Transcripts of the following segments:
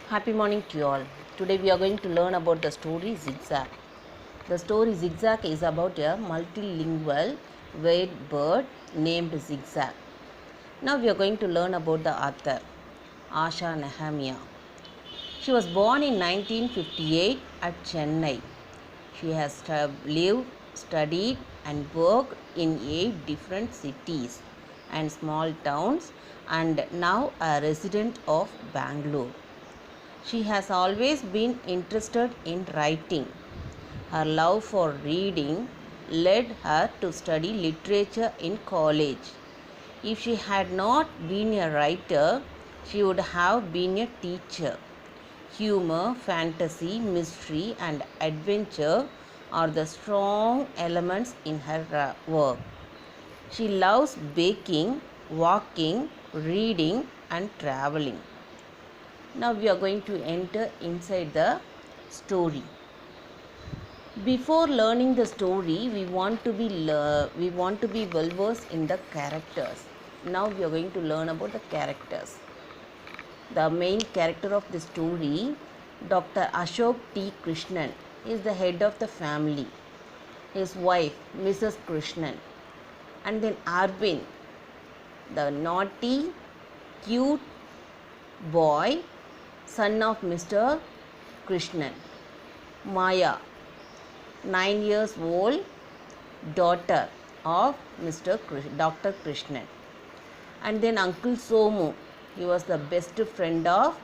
Happy morning to you all. Today we are going to learn about the story Zigzag. The story Zigzag is about a multilingual weird bird named Zigzag. Now we are going to learn about the author, Asha Nehemiah. She was born in 1958 at Chennai. She has lived, studied and worked in 8 different cities and small towns and now a resident of Bangalore. She has always been interested in writing. Her love for reading led her to study literature in college. If she had not been a writer, she would have been a teacher. Humor, fantasy, mystery, and adventure are the strong elements in her work. She loves baking, walking, reading, and traveling. Now we are going to enter inside the story. Before learning the story, we want to be well versed in the characters. Now we are going to learn about the characters. The main character of the story, Dr. Ashok T. Krishnan, is the head of the family. His wife, Mrs. Krishnan, and then Arvind, the naughty, cute boy, son of Mr. Krishnan. Maya, 9 years old, daughter of Dr. Krishnan. And then Uncle Somu, he was the best friend of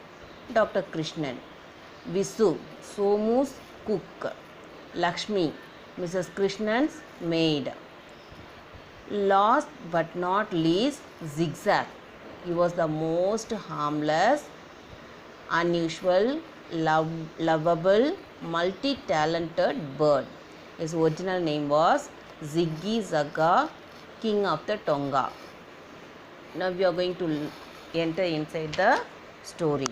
Dr. Krishnan. Visu, Somu's cook. Lakshmi, Mrs. Krishnan's maid. Last but not least, Zigzag. He was the most harmless, unusual, lovable, multi-talented bird. His original name was Ziggy Zaga, King of the Tonga. Now we are going to enter inside the story.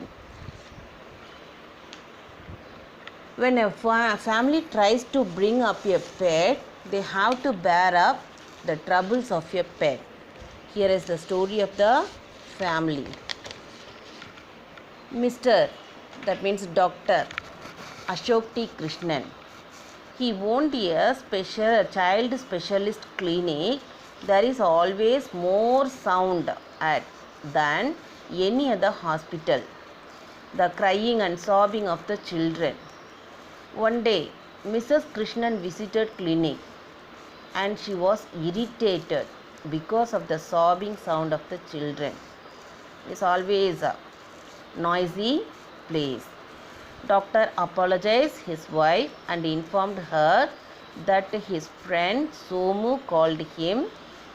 When a family tries to bring up a pet, they have to bear up the troubles of a pet. Here is the story of the family. Mr. that means Dr. Ashok T. Krishnan. He owned a child specialist clinic. There is always more sound than any other hospital. The crying and sobbing of the children. One day, Mrs. Krishnan visited clinic and she was irritated because of the sobbing sound of the children. It's always a noisy place. Doctor apologized his wife and informed her that his friend Somu called him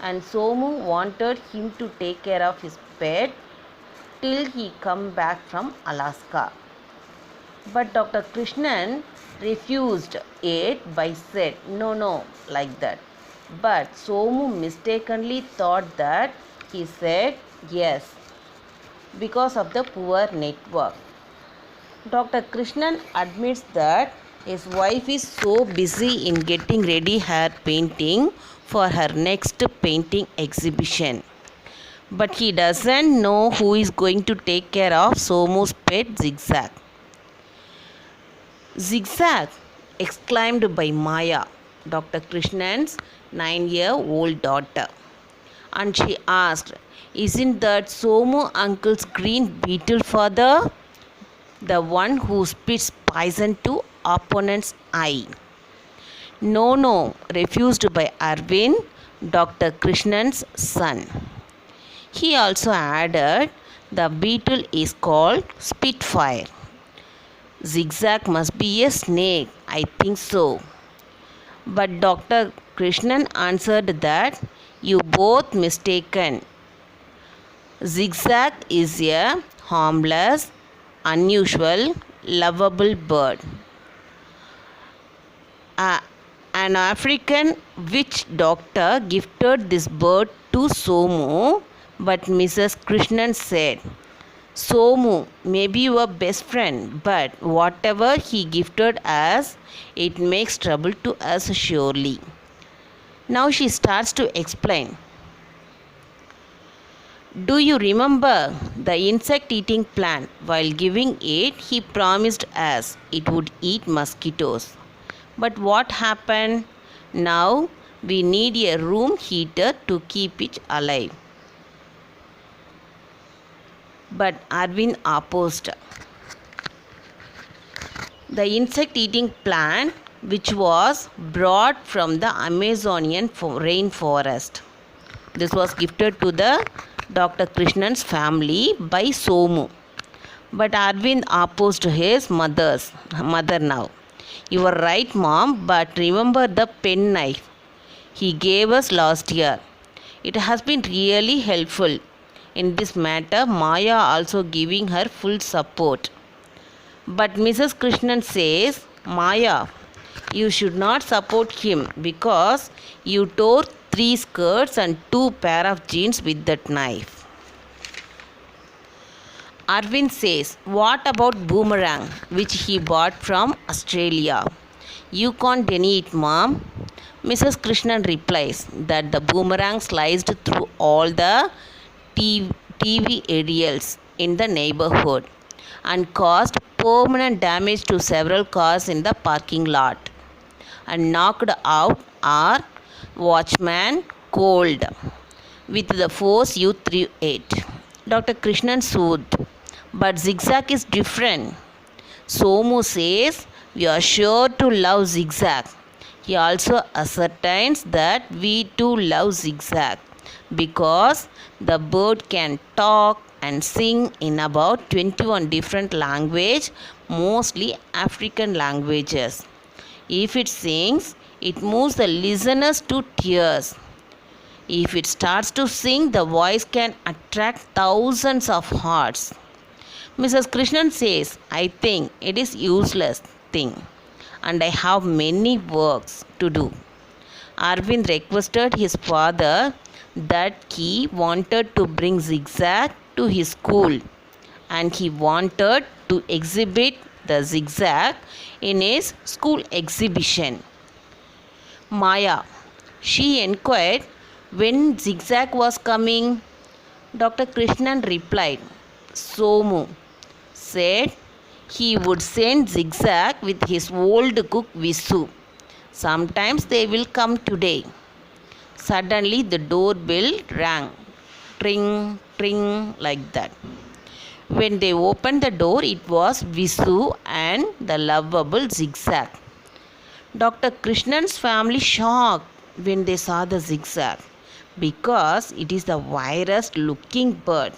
and Somu wanted him to take care of his pet till he come back from Alaska. But Dr. Krishnan refused it by said no like that. But Somu mistakenly thought that he said yes because of the poor network. Dr. Krishnan admits that his wife is so busy in getting ready her painting for her next painting exhibition. But he doesn't know who is going to take care of Somu's pet Zigzag. Zigzag, exclaimed by Maya, Dr. Krishnan's 9-year-old daughter. And she asked, "Isn't that Somu uncle's green beetle father? The one who spits poison to opponent's eye?" No, refused by Arvind, Dr. Krishnan's son. He also added, "The beetle is called Spitfire." "Zigzag must be a snake, I think so." But Dr. Krishnan answered that you both mistaken. Zigzag is a harmless, unusual, lovable bird. An African witch doctor gifted this bird to Somu, but Mrs. Krishnan said, "Somu may be your best friend, but whatever he gifted us, it makes trouble to us surely." Now she starts to explain. Do you remember the insect eating plant? While giving it, he promised us it would eat mosquitoes. But what happened? Now we need a room heater to keep it alive. But Arvind opposed. The insect eating plant, which was brought from the Amazonian rainforest. This was gifted to the Dr. Krishnan's family by Somu. But Arvind opposed his mother now. You are right, mom, but remember the pen knife he gave us last year. It has been really helpful. In this matter, Maya also giving her full support. But Mrs. Krishnan says, Maya, you should not support him because you tore 3 skirts and 2 pair of jeans with that knife. Arvind says, what about boomerang which he bought from Australia? You can't deny it, mom. Mrs. Krishnan replies that the boomerang sliced through all the TV aerials in the neighborhood and caused permanent damage to several cars in the parking lot and knocked out our watchman cold with the force you threw it. Dr. Krishnan soothed, but zigzag is different. Somu says we are sure to love zigzag. He also ascertains that we too love zigzag because the bird can talk and sing in about 21 different languages, mostly African languages. If it sings, it moves the listeners to tears. If it starts to sing, the voice can attract thousands of hearts. Mrs. Krishnan says, I think it is useless thing and I have many works to do. Arvind requested his father that he wanted to bring zigzag to his school and he wanted to exhibit the zigzag in his school exhibition. Maya, she inquired when zigzag was coming. Dr. Krishnan replied, Somu said he would send zigzag with his old cook Visu. Sometimes they will come today. Suddenly the doorbell rang. Tring, tring, like that. When they opened the door, it was Visu and the lovable zigzag. Dr. Krishnan's family shocked when they saw the zigzag because it is the virus looking bird.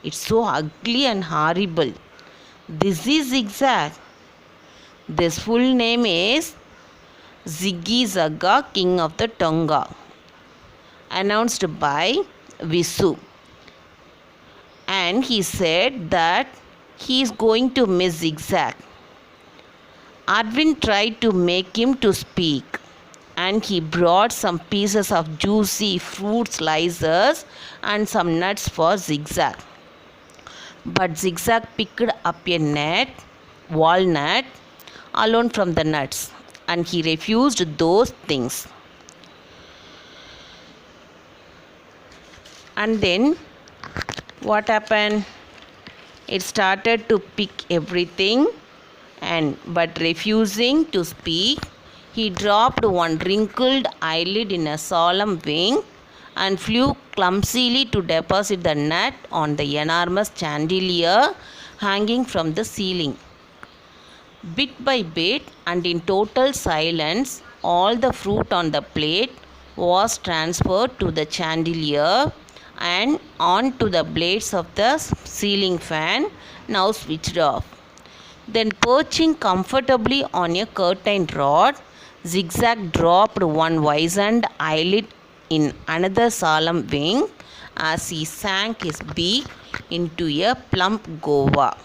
It's so ugly and horrible. This is zigzag. This full name is Ziggy Zaga, King of the Tonga, announced by Visu. And he said that he is going to miss zigzag. Arvind tried to make him to speak and he brought some pieces of juicy fruit slices and some nuts for zigzag. But zigzag picked up a walnut alone from the nuts and he refused those things. And then what happened? It started to pick everything but refusing to speak, he dropped one wrinkled eyelid in a solemn wink and flew clumsily to deposit the nut on the enormous chandelier hanging from the ceiling. Bit by bit and in total silence, all the fruit on the plate was transferred to the chandelier and onto the blades of the ceiling fan, now switched off. Then perching comfortably on a curtained rod, Zigzag dropped one wizened eyelid in another solemn wink as he sank his beak into a plump guava.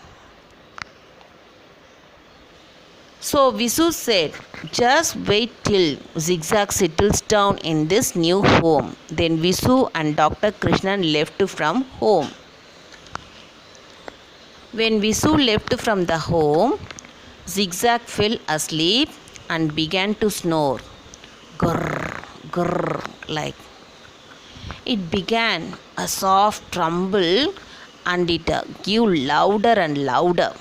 So Visu said, just wait till Zigzag settles down in this new home. Then Visu and Dr. Krishnan left from home. When Visu left from the home, Zigzag fell asleep and began to snore. Grrr, grrr, like. It began a soft rumble and it grew louder and louder.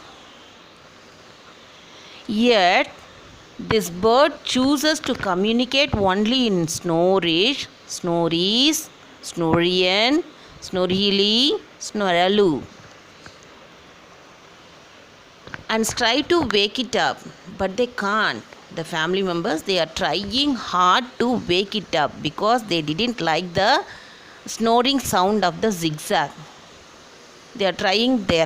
Yet, this bird chooses to communicate only in Snorish, Snories, Snorian, Snorili, Snoralu, and try to wake it up, but they can't. The family members, they are trying hard to wake it up because they didn't like the snoring sound of the zigzag. They are trying their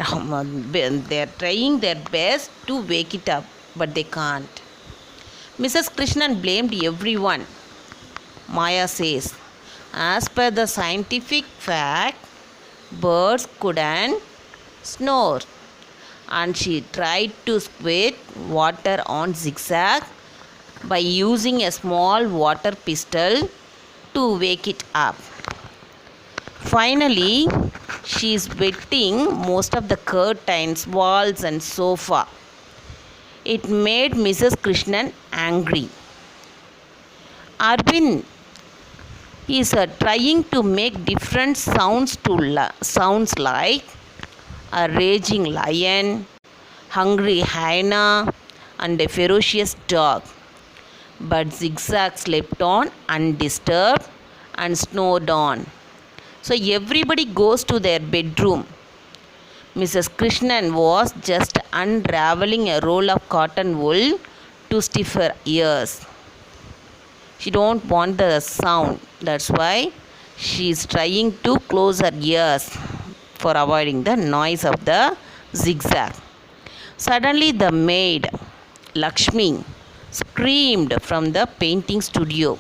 best to wake it up, but they can't. Mrs. Krishnan blamed everyone. Maya says, as per the scientific fact, birds couldn't snore, and she tried to squirt water on zigzag by using a small water pistol to wake it up. Finally, she is wetting most of the curtains, walls, and sofa. It made Mrs. Krishnan angry. Arvind is trying to make different sounds like a raging lion, hungry hyena, and a ferocious dog. But Zigzag slept on undisturbed and snored on. So everybody goes to their bedroom. Mrs. Krishnan was just unraveling a roll of cotton wool to stiff her ears. She don't want the sound. That's why she is trying to close her ears for avoiding the noise of the zigzag. Suddenly the maid, Lakshmi, screamed from the painting studio.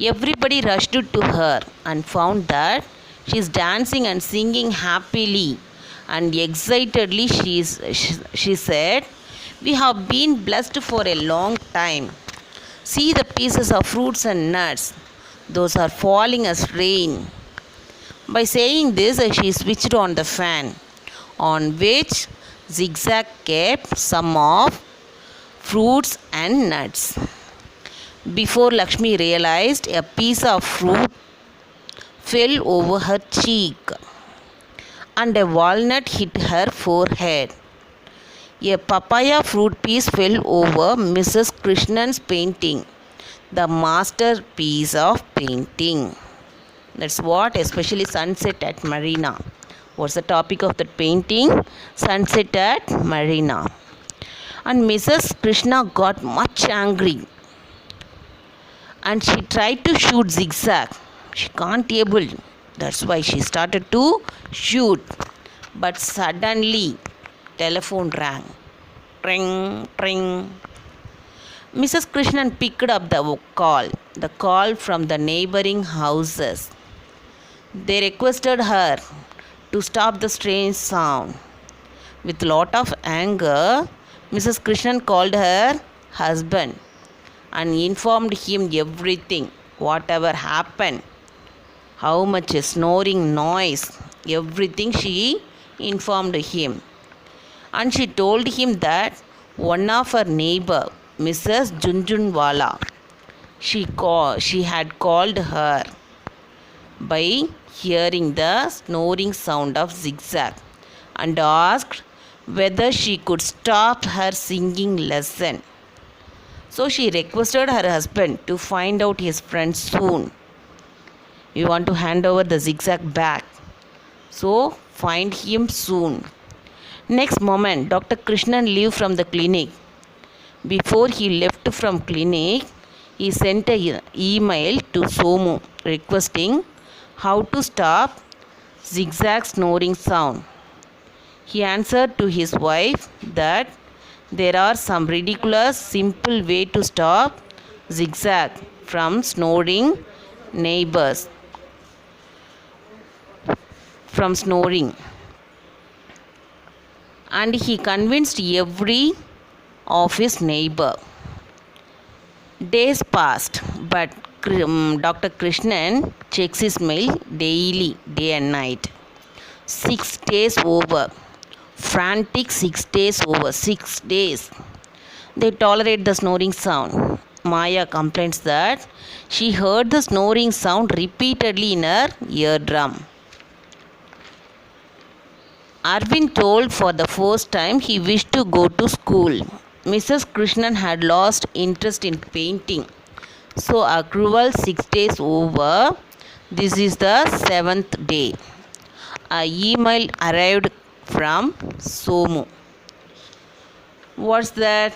Everybody rushed to her and found that she is dancing and singing happily and excitedly. She said, "We have been blessed for a long time. See the pieces of fruits and nuts. Those are falling as rain." By saying this, she switched on the fan, on which Zigzag kept some of fruits and nuts. Before Lakshmi realized, a piece of fruit fell over her cheek and a walnut hit her forehead. A papaya fruit piece fell over Mrs. Krishnan's painting, the masterpiece of painting. That's what, especially Sunset at Marina. What's the topic of that painting? Sunset at Marina. And Mrs. Krishna got much angry and she tried to shoot Zigzag. She can't able. That's why she started to shoot. But suddenly, telephone rang. Ring, ring. Mrs. Krishnan picked up the call from the neighboring houses. They requested her to stop the strange sound. With lot of anger, Mrs. Krishnan called her husband and informed him everything, whatever happened, how much snoring noise, everything she informed him. And she told him that one of her neighbor, Mrs. Junjunwala, she had called her by hearing the snoring sound of Zigzag and asked whether she could stop her singing lesson. So she requested her husband to find out his friend soon. You want to hand over the Zigzag back. So find him soon. Next moment, Dr. Krishnan leave from the clinic. Before he left from clinic, he sent an email to Somu requesting how to stop Zigzag snoring sound. He answered to his wife that there are some ridiculous simple way to stop Zigzag from snoring neighbors from snoring, and he convinced every of his neighbor. Days passed, but Dr. Krishnan checks his mail daily, day and night. 6 days over. Frantic 6 days over. 6 days. They tolerate the snoring sound. Maya complains that she heard the snoring sound repeatedly in her eardrum. Arvind told for the first time he wished to go to school. Mrs. Krishnan had lost interest in painting. So a cruel 6 days over. This is the 7th day. A email arrived from Somu. What's that?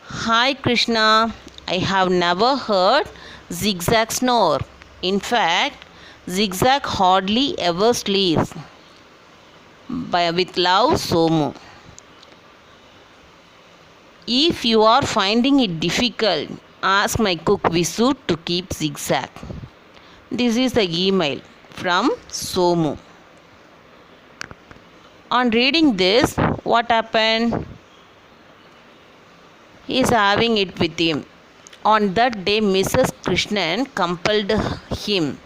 Hi Krishna, I have never heard Zigzag snore. In fact, Zigzag hardly ever sleeps. With love, Somu. If you are finding it difficult, ask my cook Visu to keep Zigzag. This is the email from Somu. On reading this, what happened? He is having it with him. On that day, Mrs. Krishnan compelled him.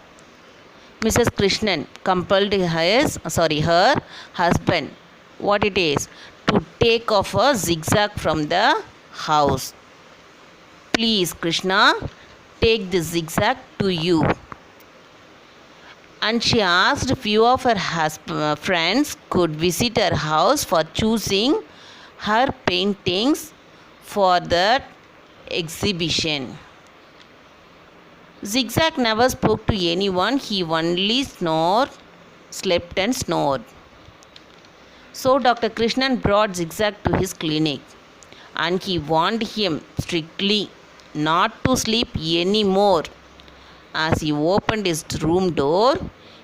Mrs. Krishnan compelled her husband, what it is, to take off a zigzag from the house. Please, Krishna, take the zigzag to you. And she asked few of her friends could visit her house for choosing her paintings for the exhibition. Zigzag never spoke to anyone. He only slept and snored. So Dr. Krishnan brought Zigzag to his clinic and he warned him strictly not to sleep anymore. As he opened his room door,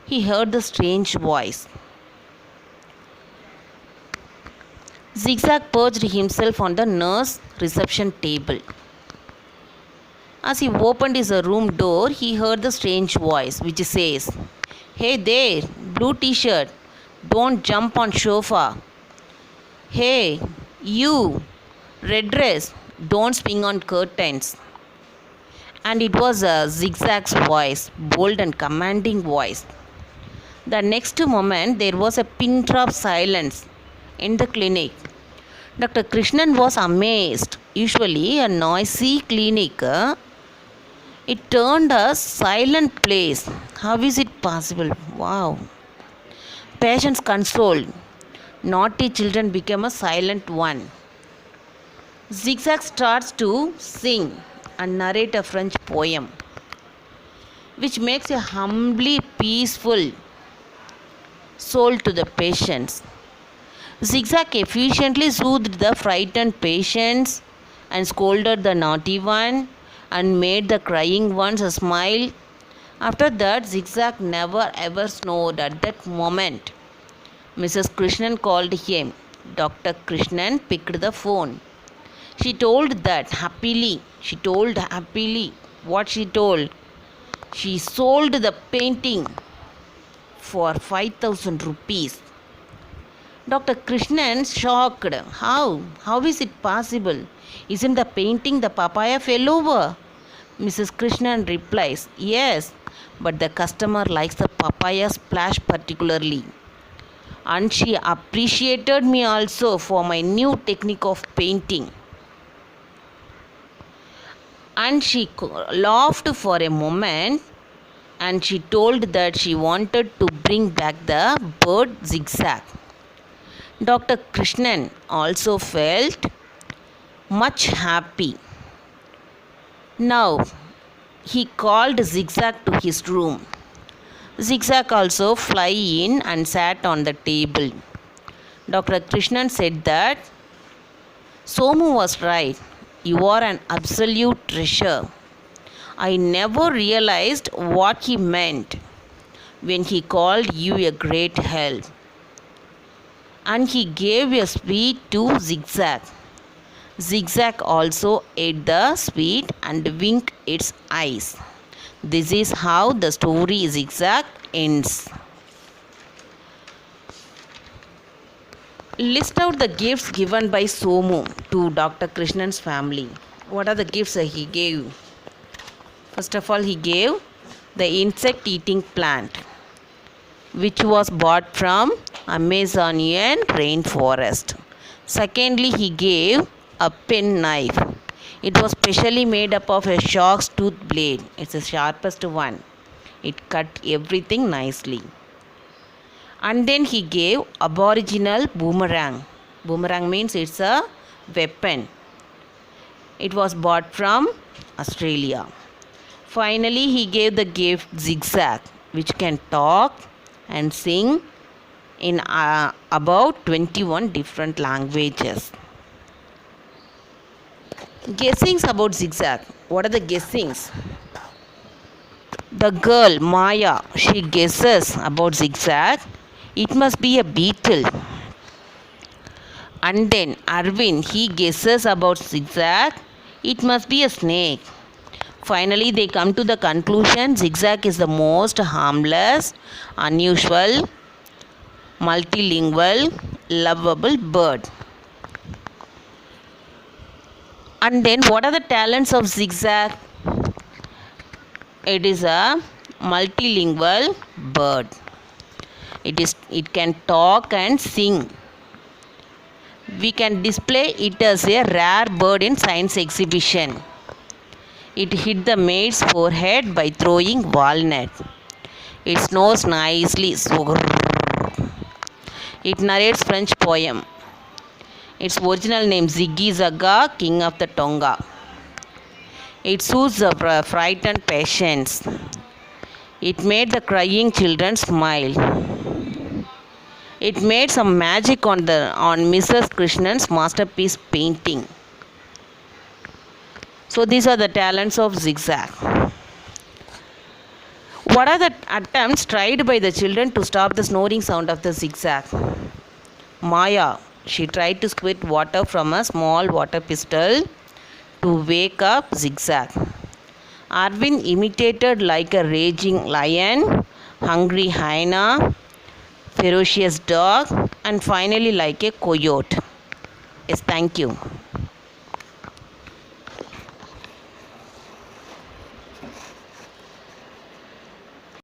he heard the strange voice. Zigzag perched himself on the nurse reception table. As he opened his room door, he heard the strange voice which says, "Hey there, blue t-shirt, don't jump on sofa. Hey, you, red dress, don't swing on curtains." And it was a Zigzag's voice, bold and commanding voice. The next moment, there was a pin drop silence in the clinic. Dr. Krishnan was amazed. Usually, a noisy clinic, it turned a silent place. How is it possible? Wow. Patients consoled. Naughty children became a silent one. Zigzag starts to sing and narrate a French poem, which makes a humbly peaceful soul to the patients. Zigzag efficiently soothed the frightened patients and scolded the naughty one and made the crying ones smile. After that, Zigzag never ever snored at that moment. Mrs. Krishnan called him. Dr. Krishnan picked the phone. She told happily. What she told? She sold the painting for 5,000 rupees. Dr. Krishnan shocked. How? How is it possible? Isn't the painting the papaya fell over? Mrs. Krishnan replies, yes, but the customer likes the papaya splash particularly. And she appreciated me also for my new technique of painting. And she laughed for a moment and she told that she wanted to bring back the bird Zigzag. Dr. Krishnan also felt much happy. Now, he called Zigzag to his room. Zigzag also flew in and sat on the table. Dr. Krishnan said that Somu was right. You are an absolute treasure. I never realized what he meant when he called you a great help. And he gave a sweet to Zigzag. Zigzag also ate the sweet and winked its eyes. This is how the story Zigzag ends. List out the gifts given by Somu to Dr. Krishnan's family. What are the gifts that he gave? First of all, he gave the insect-eating plant, which was bought from Amazonian rainforest. Secondly, he gave a pen knife. It was specially made up of a shark's tooth blade. It's the sharpest one. It cut everything nicely. And then he gave aboriginal boomerang. Boomerang means it's a weapon. It was bought from Australia. Finally, he gave the gift zigzag, which can talk and sing in about 21 different languages. Guessings about zigzag. What are the guessings? The girl Maya, she guesses about zigzag. It must be a beetle. And then Arvin, he guesses about zigzag. It must be a snake. Finally, they come to the conclusion zigzag is the most harmless, unusual, multilingual, lovable bird. And then, what are the talents of zigzag? It is a multilingual bird. It can talk and sing. We can display it as a rare bird in science exhibition. It hit the maid's forehead by throwing walnut. It snores nicely. It narrates French poem. Its original name Ziggy Zaga, King of the Tonga. It soothes the frightened patients. It made the crying children smile. It made some magic on Mrs. Krishnan's masterpiece painting. So these are the talents of zigzag. What are the attempts tried by the children to stop the snoring sound of the zigzag? Maya, she tried to squirt water from a small water pistol to wake up zigzag. Arvin imitated like a raging lion, hungry hyena, ferocious dog, and finally like a coyote. Yes, thank you.